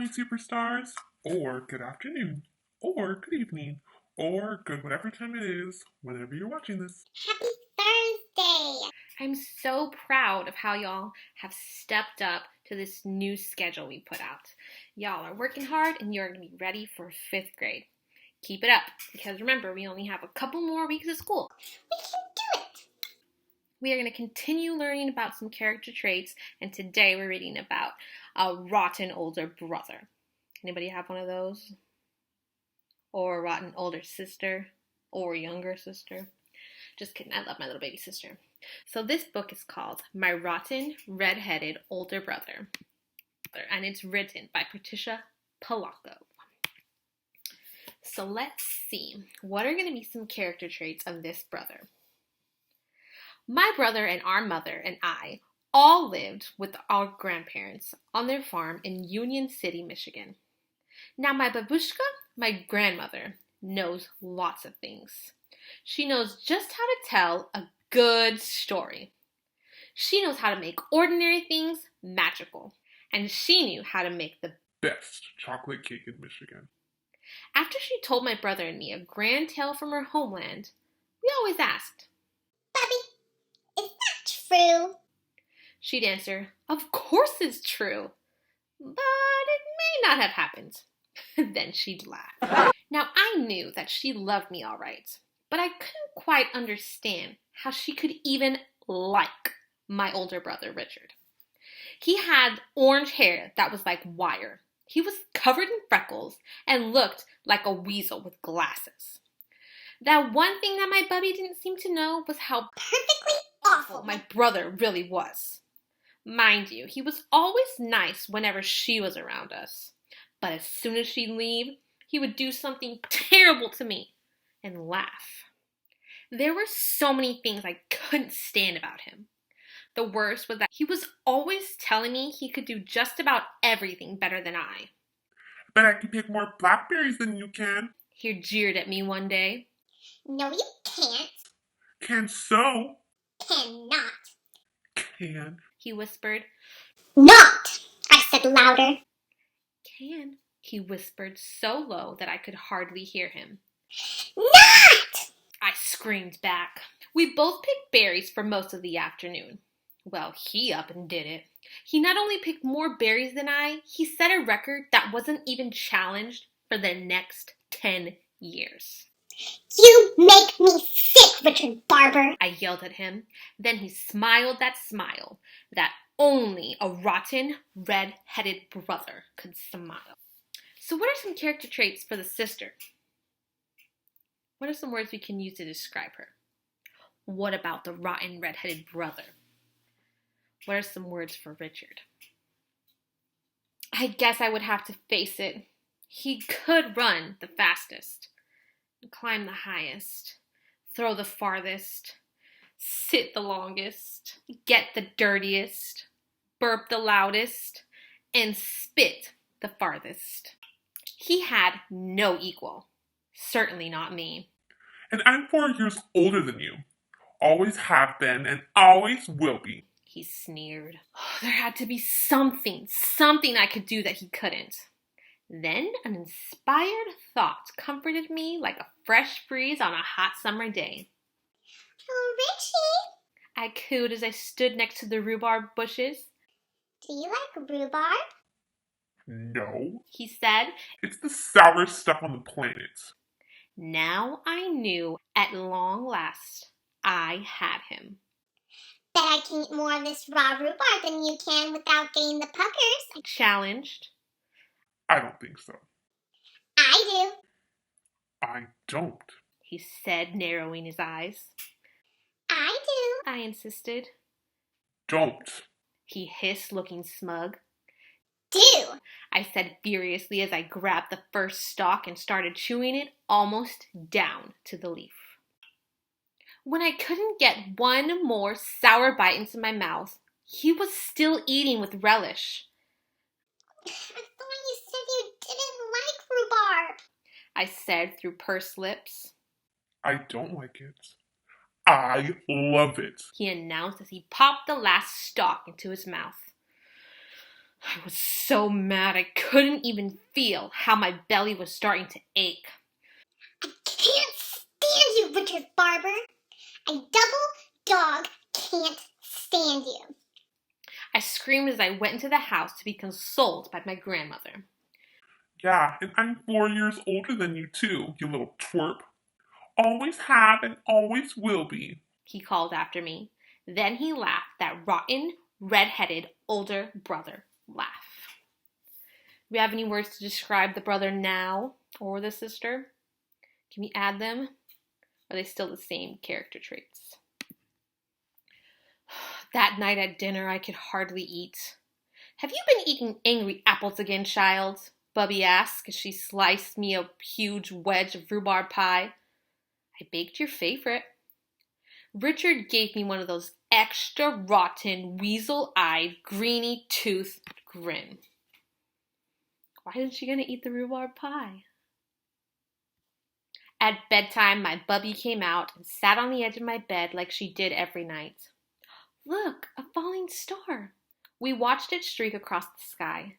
morning, superstars, or good afternoon, or good evening, or good whatever time it is, whenever you're watching this. Happy Thursday! I'm so proud of how y'all have stepped up to this new schedule we put out. Y'all are working hard and you're going to be ready for 5th grade. Keep it up, because remember, we only have a couple more weeks of school. We can do it! We are going to continue learning about some character traits, and today we're reading about a rotten older brother. Anybody have one of those? Or a rotten older sister? Or younger sister? Just kidding, I love my little baby sister. So this book is called My Rotten Red-Headed Older Brother, and it's written by Patricia Polacco. So let's see, what are going to be some character traits of this brother? My brother and our mother and I all lived with our grandparents on their farm in Union City, Michigan. Now my babushka, my grandmother, knows lots of things. She knows just how to tell a good story. She knows how to make ordinary things magical. And she knew how to make the Best chocolate cake in Michigan. After she told my brother and me a grand tale from her homeland, we always asked, Bobby, is that true? She'd answer, of course it's true, but it may not have happened. Then she'd laugh. Now I knew that she loved me all right, but I couldn't quite understand how she could even like my older brother, Richard. He had orange hair that was like wire. He was covered in freckles and looked like a weasel with glasses. That one thing that my bubby didn't seem to know was how Perfectly awful my brother really was. Mind you, he was always nice whenever she was around us. But as soon as she'd leave, he would do something terrible to me and laugh. There were so many things I couldn't stand about him. The worst was that he was always telling me he could do just about everything better than I. Bet I can pick more blackberries than you can. He jeered at me one day. No, you can't. Can so. Cannot. Can. He whispered. Not! I said louder. Can. He whispered so low that I could hardly hear him. Not! I screamed back. We both picked berries for most of the afternoon. Well, he up and did it. He not only picked more berries than I, he set a record that wasn't even challenged for the next 10 years. You make me sick, Richard Barber! I yelled at him. Then he smiled that smile that only a rotten, red-headed brother could smile. So what are some character traits for the sister? What are some words we can use to describe her? What about the rotten, red-headed brother? What are some words for Richard? I guess I would have to face it. He could run the fastest, climb the highest, throw the farthest, sit the longest, get the dirtiest, burp the loudest, and spit the farthest. He had no equal. Certainly not me. And I'm 4 years older than you. Always have been and always will be. He sneered. There had to be something I could do that he couldn't. Then an inspired thought comforted me like a fresh breeze on a hot summer day. Oh, Richie! I cooed as I stood next to the rhubarb bushes. Do you like rhubarb? No. He said. It's the sourest stuff on the planet. Now I knew at long last I had him. Bet I can eat more of this raw rhubarb than you can without getting the puckers. I challenged. I don't think so. I do. I don't. He said, narrowing his eyes. I do. I insisted. Don't. He hissed, looking smug. Do. I said furiously as I grabbed the first stalk and started chewing it almost down to the leaf. When I couldn't get one more sour bite into my mouth, he was still eating with relish. I thought you said you didn't like rhubarb. I said through pursed lips. I don't like it. I love it, He announced as he popped the last stalk into his mouth. I was so mad I couldn't even feel how my belly was starting to ache. I can't stand you, Richard Barber. I double dog can't stand you. I screamed as I went into the house to be consoled by my grandmother. Yeah, and I'm 4 years older than you too, you little twerp. Always have and always will be. He called after me. Then he laughed that rotten, red-headed older brother laugh. Do we have any words to describe the brother now or the sister? Can we add them? Are they still the same character traits? That night at dinner, I could hardly eat. Have you been eating angry apples again, child? Bubby asked as she sliced me a huge wedge of rhubarb pie. I baked your favorite. Richard gave me one of those extra rotten, weasel-eyed, greeny-toothed grin. Why isn't she gonna eat the rhubarb pie? At bedtime, my Bubby came out and sat on the edge of my bed like she did every night. Look, a falling star. We watched it streak across the sky.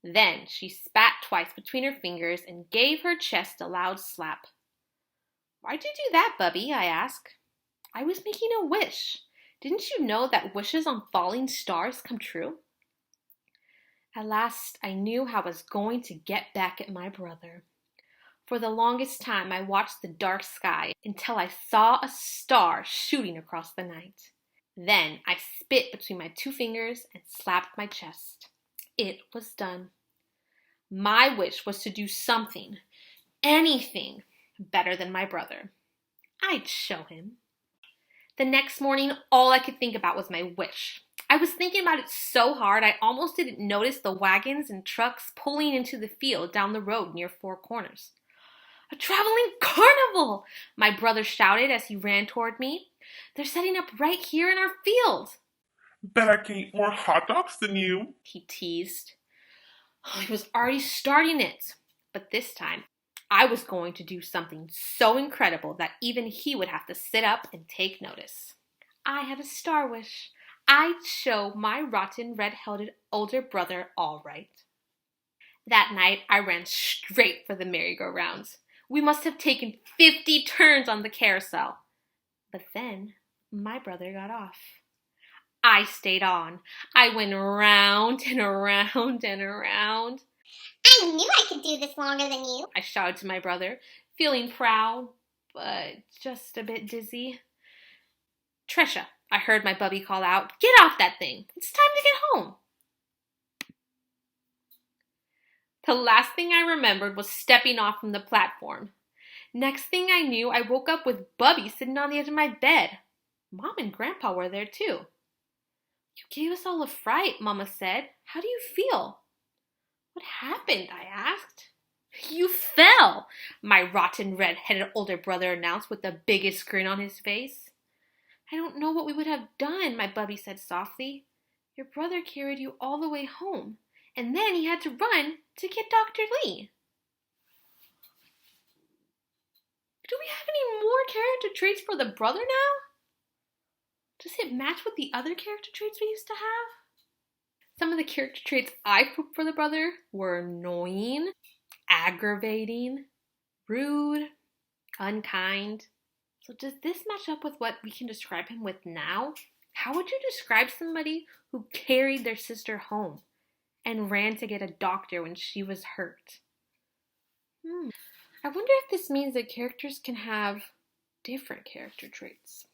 Then she spat twice between her fingers and gave her chest a loud slap. Why'd you do that, Bubby? I asked. I was making a wish. Didn't you know that wishes on falling stars come true? At last, I knew how I was going to get back at my brother. For the longest time, I watched the dark sky until I saw a star shooting across the night. Then I spit between my two fingers and slapped my chest. It was done. My wish was to do something, anything, better than my brother. I'd show him. The next morning, all I could think about was my wish. I was thinking about it so hard I almost didn't notice the wagons and trucks pulling into the field down the road near Four Corners. A traveling carnival! My brother shouted as he ran toward me. They're setting up right here in our field. Bet I can eat more hot dogs than you. He teased. He was already starting it. But this time, I was going to do something so incredible that even he would have to sit up and take notice. I had a star wish. I'd show my rotten, red-headed older brother all right. That night, I ran straight for the merry-go-round. We must have taken 50 turns on the carousel. But then, my brother got off. I stayed on. I went around and around and around. I knew I could do this longer than you. I shouted to my brother, feeling proud, but just a bit dizzy. Trisha, I heard my Bubby call out, get off that thing. It's time to get home. The last thing I remembered was stepping off from the platform. Next thing I knew, I woke up with Bubby sitting on the edge of my bed. Mom and Grandpa were there too. You gave us all a fright, Mama said. How do you feel? What happened? I asked. You fell, my rotten, red-headed older brother announced with the biggest grin on his face. I don't know what we would have done, my Bubby said softly. Your brother carried you all the way home, and then he had to run to get Dr. Lee. Do we have any more character traits for the brother now? Does it match with the other character traits we used to have? Some of the character traits I put for the brother were annoying, aggravating, rude, unkind. So does this match up with what we can describe him with now? How would you describe somebody who carried their sister home and ran to get a doctor when she was hurt? I wonder if this means that characters can have different character traits.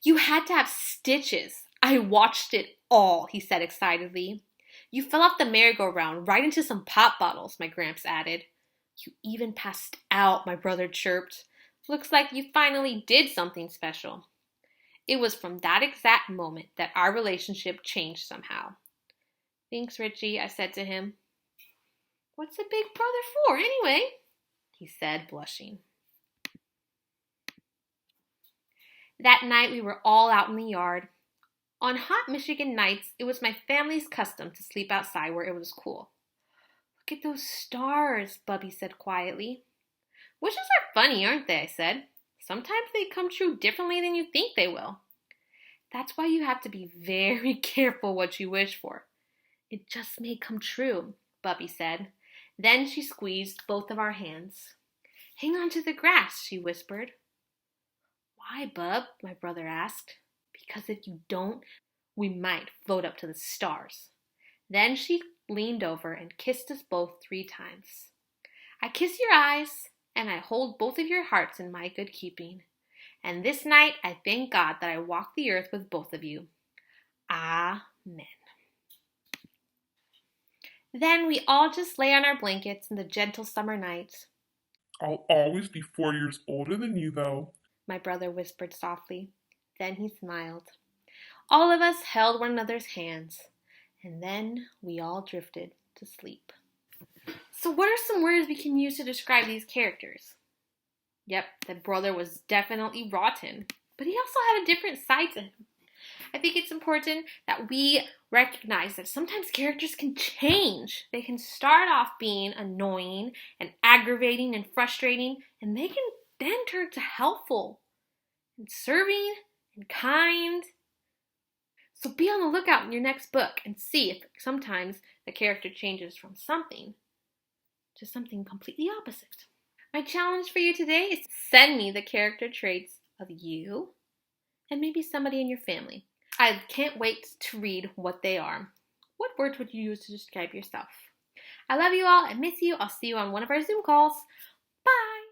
You had to have stitches. I watched it all, he said excitedly. You fell off the merry-go-round right into some pop bottles, my Gramps added. You even passed out, my brother chirped. Looks like you finally did something special. It was from that exact moment that our relationship changed somehow. Thanks, Richie, I said to him. What's a big brother for, anyway? He said, blushing. That night, we were all out in the yard. On hot Michigan nights, it was my family's custom to sleep outside where it was cool. Look at those stars, Bubby said quietly. Wishes are funny, aren't they? I said. Sometimes they come true differently than you think they will. That's why you have to be very careful what you wish for. It just may come true, Bubby said. Then she squeezed both of our hands. Hang on to the grass, she whispered. Why, Bub? My brother asked. Because if you don't, we might float up to the stars. Then she leaned over and kissed us both 3 times. I kiss your eyes, and I hold both of your hearts in my good keeping. And this night I thank God that I walked the earth with both of you. Amen. Then we all just lay on our blankets in the gentle summer night. I'll always be 4 years older than you, though, my brother whispered softly. Then he smiled. All of us held one another's hands, and then we all drifted to sleep. So what are some words we can use to describe these characters? Yep, the brother was definitely rotten, but he also had a different side to him. I think it's important that we recognize that sometimes characters can change. They can start off being annoying and aggravating and frustrating, and they can then turn to helpful and serving and kind. So be on the lookout in your next book and see if sometimes the character changes from something to something completely opposite. My challenge for you today is to send me the character traits of you and maybe somebody in your family. I can't wait to read what they are. What words would you use to describe yourself? I love you all. I miss you. I'll see you on one of our Zoom calls. Bye!